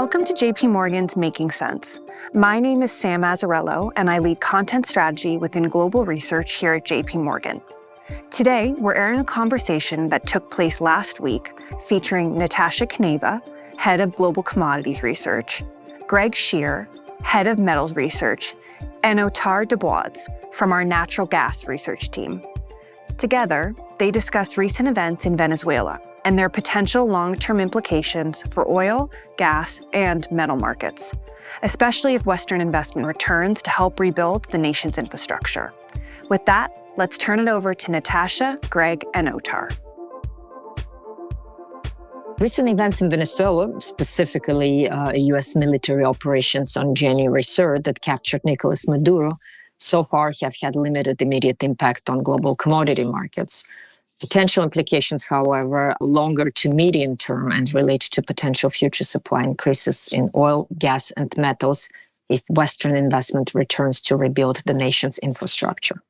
Welcome to JP Morgan's Making Sense. My name is Sam Azzarello, and I lead content strategy within global research here at JP Morgan. Today, we're airing a conversation that took place last week featuring Natasha Kaneva, head of global commodities research, Greg Shearer, head of metals research, and Otar Dgebuadze from our natural gas research team. Together, they discuss recent events in Venezuela and their potential long-term implications for oil, gas, and metal markets, especially if Western investment returns to help rebuild the nation's infrastructure. With that, let's turn it over to Natasha, Greg, and Otar. Recent events in Venezuela, specifically U.S. military operations on January 3rd that captured Nicolas Maduro, so far have had limited immediate impact on global commodity markets. Potential implications, however, longer to medium term and relate to potential future supply increases in oil, gas, and metals if Western investment returns to rebuild the nation's infrastructure.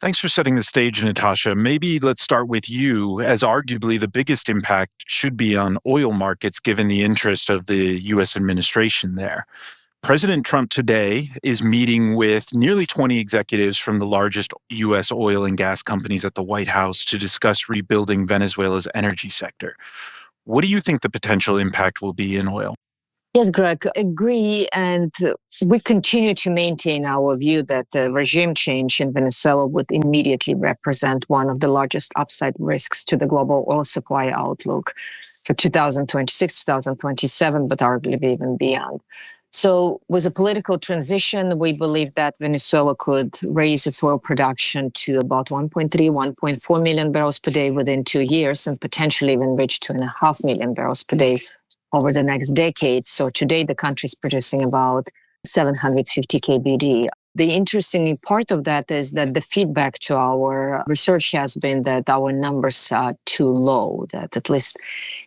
Thanks for setting the stage, Natasha. Maybe let's start with you, as arguably the biggest impact should be on oil markets given the interest of the U.S. administration there. President Trump today is meeting with nearly 20 executives from the largest U.S. oil and gas companies at the White House to discuss rebuilding Venezuela's energy sector. What do you think the potential impact will be in oil? Yes, Greg, agree. And we continue to maintain our view that the regime change in Venezuela would immediately represent one of the largest upside risks to the global oil supply outlook for 2026, 2027, but arguably even beyond. So with a political transition, we believe that Venezuela could raise its oil production to about 1.3, 1.4 million barrels per day within 2 years and potentially even reach 2.5 million barrels per day over the next decade. So today, the country is producing about 750 kbd. The interesting part of that is that the feedback to our research has been that our numbers are too low, that at least,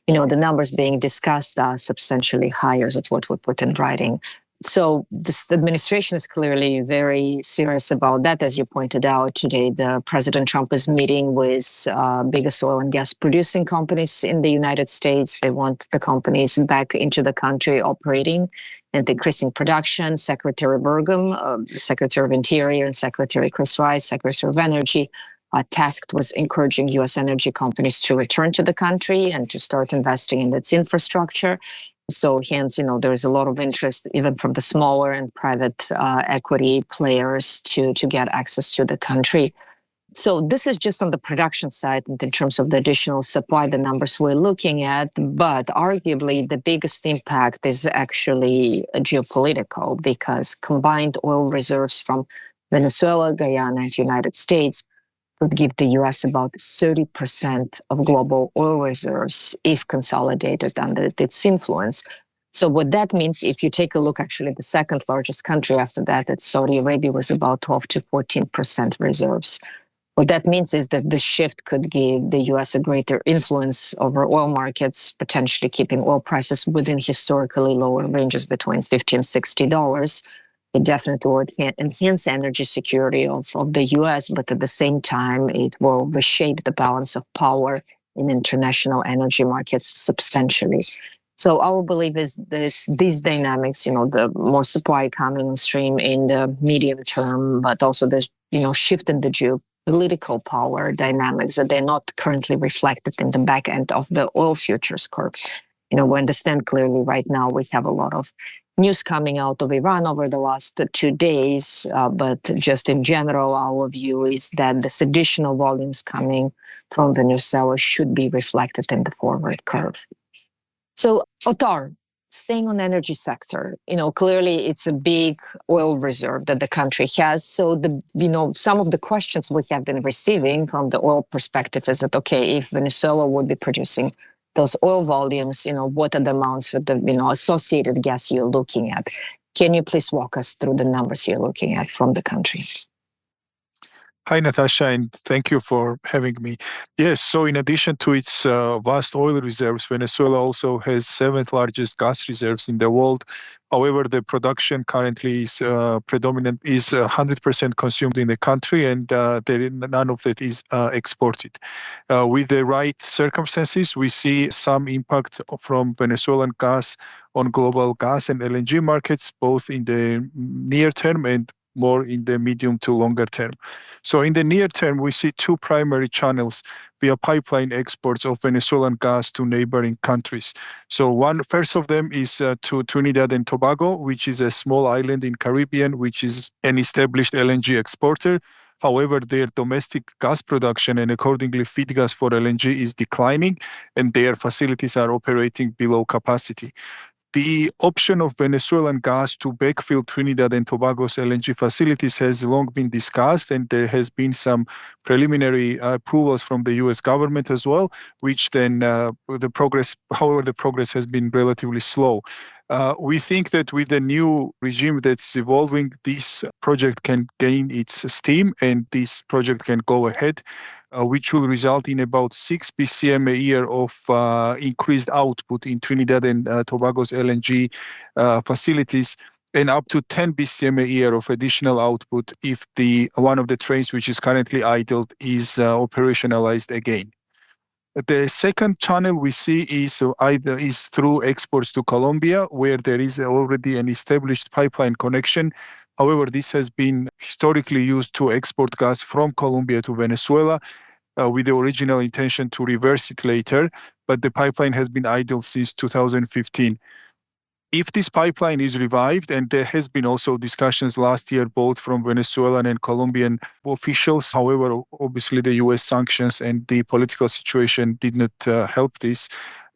the numbers being discussed are substantially higher than what we put in writing. So this administration is clearly very serious about that. As you pointed out today, the President Trump is meeting with biggest oil and gas producing companies in the United States. They want the companies back into the country operating and increasing production. Secretary Burgum, Secretary of Interior, and Secretary Chris Rice, Secretary of Energy, are tasked with encouraging U.S. energy companies to return to the country and to start investing in its infrastructure. So hence, there is a lot of interest even from the smaller and private equity players to get access to the country. So this is just on the production side and in terms of the additional supply, the numbers we're looking at. But arguably, the biggest impact is actually geopolitical because combined oil reserves from Venezuela, Guyana, and United States would give the U.S. about 30% of global oil reserves if consolidated under its influence. So what that means, if you take a look, actually, the second largest country after that, it's Saudi Arabia, was about 12 to 14% reserves. What that means is that the shift could give the U.S. a greater influence over oil markets, potentially keeping oil prices within historically lower ranges between $50 and $60. It definitely would enhance energy security of the U.S., but at the same time, it will reshape the balance of power in international energy markets substantially. So our belief is these dynamics, the more supply coming on stream in the medium term, but also there's, shift in the geopolitical power dynamics that they're not currently reflected in the back end of the oil futures curve. We understand clearly right now we have a lot of news coming out of Iran over the last 2 days, but just in general, our view is that this additional volumes coming from Venezuela should be reflected in the forward curve. So, Otar, staying on energy sector, clearly it's a big oil reserve that the country has. So, some of the questions we have been receiving from the oil perspective is that, okay, if Venezuela would be producing those oil volumes, what are the amounts of the, associated gas you're looking at? Can you please walk us through the numbers you're looking at from the country? Hi, Natasha, and thank you for having me. Yes, so in addition to its vast oil reserves, Venezuela also has seventh largest gas reserves in the world. However, the production currently is predominant is 100% consumed in the country, and none of it is exported. With the right circumstances, we see some impact from Venezuelan gas on global gas and LNG markets, both in the near term and more in the medium to longer term. So in the near term, we see two primary channels via pipeline exports of Venezuelan gas to neighboring countries. So first of them is to Trinidad and Tobago, which is a small island in Caribbean, which is an established LNG exporter. However, their domestic gas production and accordingly feed gas for LNG is declining, and their facilities are operating below capacity. The option of Venezuelan gas to backfill Trinidad and Tobago's LNG facilities has long been discussed, and there has been some preliminary approvals from the U.S. government as well, which then however, the progress has been relatively slow. We think that with the new regime that's evolving, this project can gain its steam and this project can go ahead, which will result in about 6 BCM a year of increased output in Trinidad and Tobago's LNG facilities, and up to 10 BCM a year of additional output if one of the trains which is currently idled is operationalized again. The second channel we see is either through exports to Colombia, where there is already an established pipeline connection. However, this has been historically used to export gas from Colombia to Venezuela, with the original intention to reverse it later, but the pipeline has been idle since 2015. If this pipeline is revived, and there has been also discussions last year, both from Venezuelan and Colombian officials, however, obviously the US sanctions and the political situation did not help this.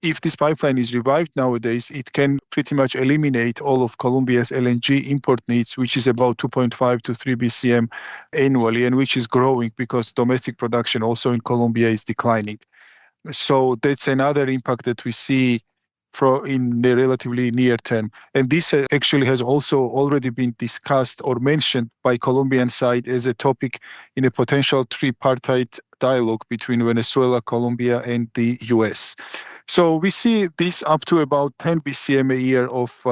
If this pipeline is revived nowadays, it can pretty much eliminate all of Colombia's LNG import needs, which is about 2.5 to 3 BCM annually, and which is growing because domestic production also in Colombia is declining. So that's another impact that we see in the relatively near term. And this actually has also already been discussed or mentioned by Colombian side as a topic in a potential tripartite dialogue between Venezuela, Colombia, and the US. So we see this up to about 10 BCM a year of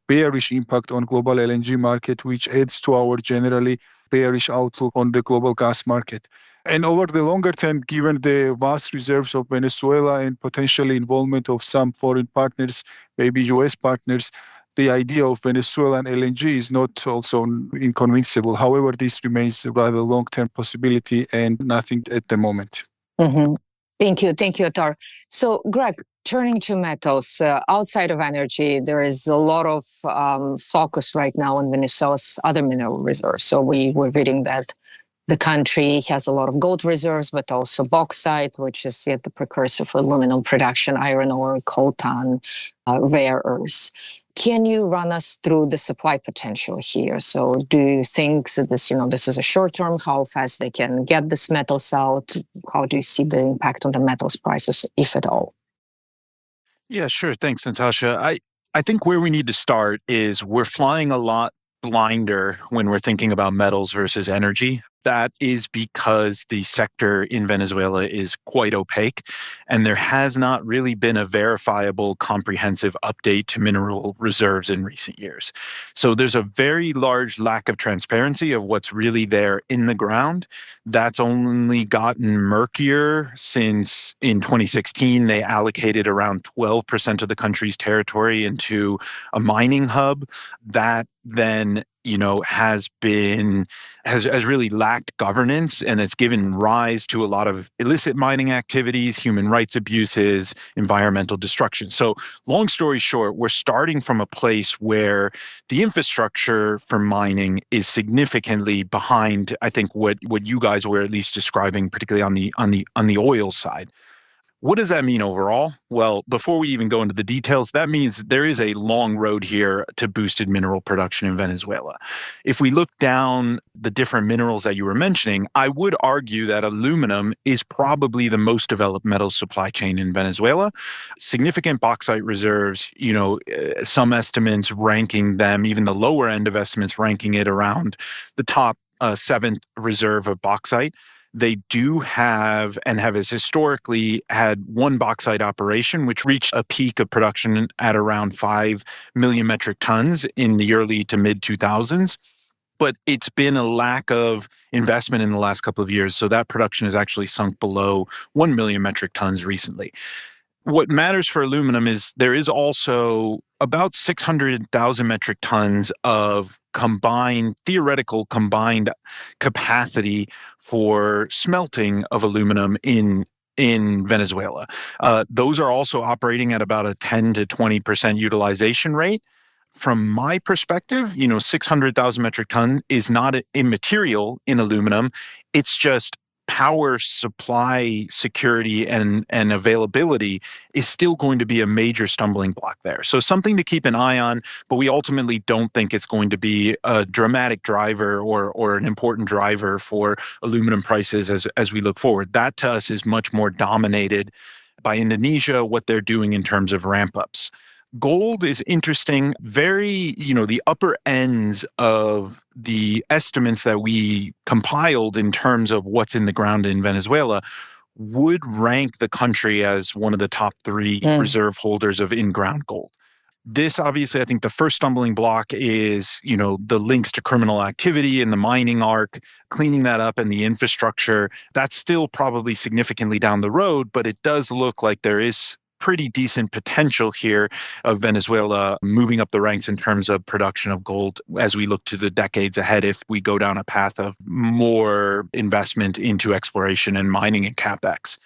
bearish impact on global LNG market, which adds to our generally bearish outlook on the global gas market. And over the longer term, given the vast reserves of Venezuela and potential involvement of some foreign partners, maybe US partners, the idea of Venezuelan LNG is not also inconceivable. However, this remains a rather long-term possibility and nothing at the moment. Mm-hmm. Thank you, Otar. So, Greg, turning to metals, outside of energy, there is a lot of focus right now on Venezuela's other mineral reserves. So we were reading that the country has a lot of gold reserves, but also bauxite, which is yet the precursor for aluminum production, iron ore, coltan, rare earths. Can you run us through the supply potential here? So do you think that this is a short term, how fast they can get this metals out? How do you see the impact on the metals prices, if at all? Yeah, sure. Thanks, Natasha. I think where we need to start is we're flying a lot blinder when we're thinking about metals versus energy. That is because the sector in Venezuela is quite opaque, and there has not really been a verifiable, comprehensive update to mineral reserves in recent years. So there's a very large lack of transparency of what's really there in the ground. That's only gotten murkier since in 2016, they allocated around 12% of the country's territory into a mining hub. That then has really lacked governance, and it's given rise to a lot of illicit mining activities, human rights abuses, environmental destruction. So long story short, we're starting from a place where the infrastructure for mining is significantly behind, I think, what you guys were at least describing, particularly on the oil side. What does that mean overall? Well, before we even go into the details, that means there is a long road here to boosted mineral production in Venezuela. If we look down the different minerals that you were mentioning, I would argue that aluminum is probably the most developed metal supply chain in Venezuela. Significant bauxite reserves, some estimates ranking them, even the lower end of estimates ranking it around the top a seventh reserve of bauxite. They do have and have historically had one bauxite operation, which reached a peak of production at around 5 million metric tons in the early to mid 2000s. But it's been a lack of investment in the last couple of years. So that production has actually sunk below 1 million metric tons recently. What matters for aluminum is there is also about 600,000 metric tons of theoretical combined capacity for smelting of aluminum in Venezuela. Those are also operating at about a 10 to 20% utilization rate. From my perspective, 600,000 metric ton is not immaterial in aluminum. It's just power supply security and availability is still going to be a major stumbling block there. So something to keep an eye on, but we ultimately don't think it's going to be a dramatic driver or an important driver for aluminum prices as we look forward. That to us is much more dominated by Indonesia, what they're doing in terms of ramp ups. Gold is interesting. The upper ends of the estimates that we compiled in terms of what's in the ground in Venezuela would rank the country as one of the top three reserve holders of in-ground gold. This, obviously, I think the first stumbling block is, the links to criminal activity in the mining arc, cleaning that up and the infrastructure. That's still probably significantly down the road, but it does look like there is pretty decent potential here of Venezuela moving up the ranks in terms of production of gold as we look to the decades ahead if we go down a path of more investment into exploration and mining and capex.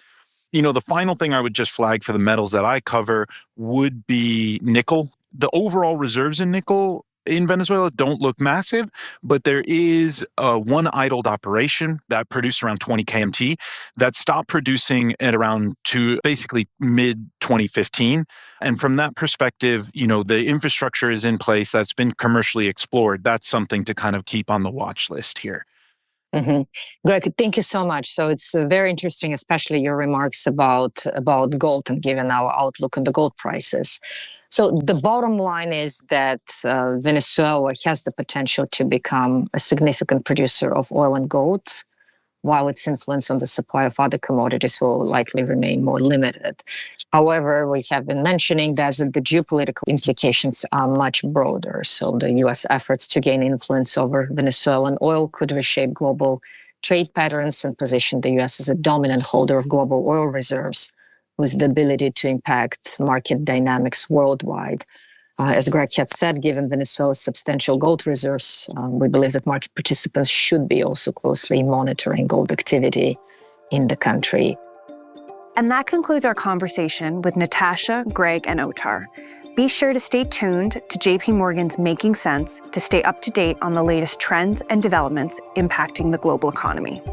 The final thing I would just flag for the metals that I cover would be nickel. The overall reserves in nickel in Venezuela don't look massive, but there is one idled operation that produced around 20 kmt that stopped producing at around basically mid 2015. And from that perspective, the infrastructure is in place that's been commercially explored. That's something to kind of keep on the watch list here. Mm-hmm. Greg, thank you so much. So it's very interesting, especially your remarks about gold and given our outlook on the gold prices. So the bottom line is that Venezuela has the potential to become a significant producer of oil and gold, while its influence on the supply of other commodities will likely remain more limited. However, we have been mentioning that the geopolitical implications are much broader. So the U.S. efforts to gain influence over Venezuelan oil could reshape global trade patterns and position the U.S. as a dominant holder of global oil reserves with the ability to impact market dynamics worldwide. As Greg had said, given Venezuela's substantial gold reserves, we believe that market participants should be also closely monitoring gold activity in the country. And that concludes our conversation with Natasha, Greg, and Otar. Be sure to stay tuned to JP Morgan's Making Sense to stay up to date on the latest trends and developments impacting the global economy.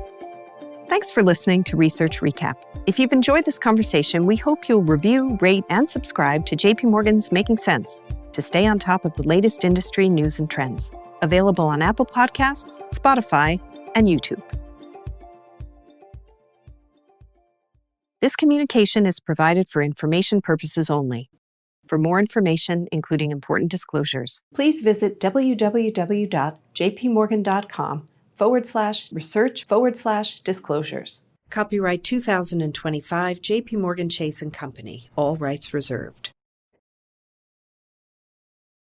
Thanks for listening to Research Recap. If you've enjoyed this conversation, we hope you'll review, rate, and subscribe to JP Morgan's Making Sense to stay on top of the latest industry news and trends. Available on Apple Podcasts, Spotify, and YouTube. This communication is provided for information purposes only. For more information, including important disclosures, please visit www.jpmorgan.com/research/disclosures. Copyright 2025 JP Morgan Chase & Company. All rights reserved.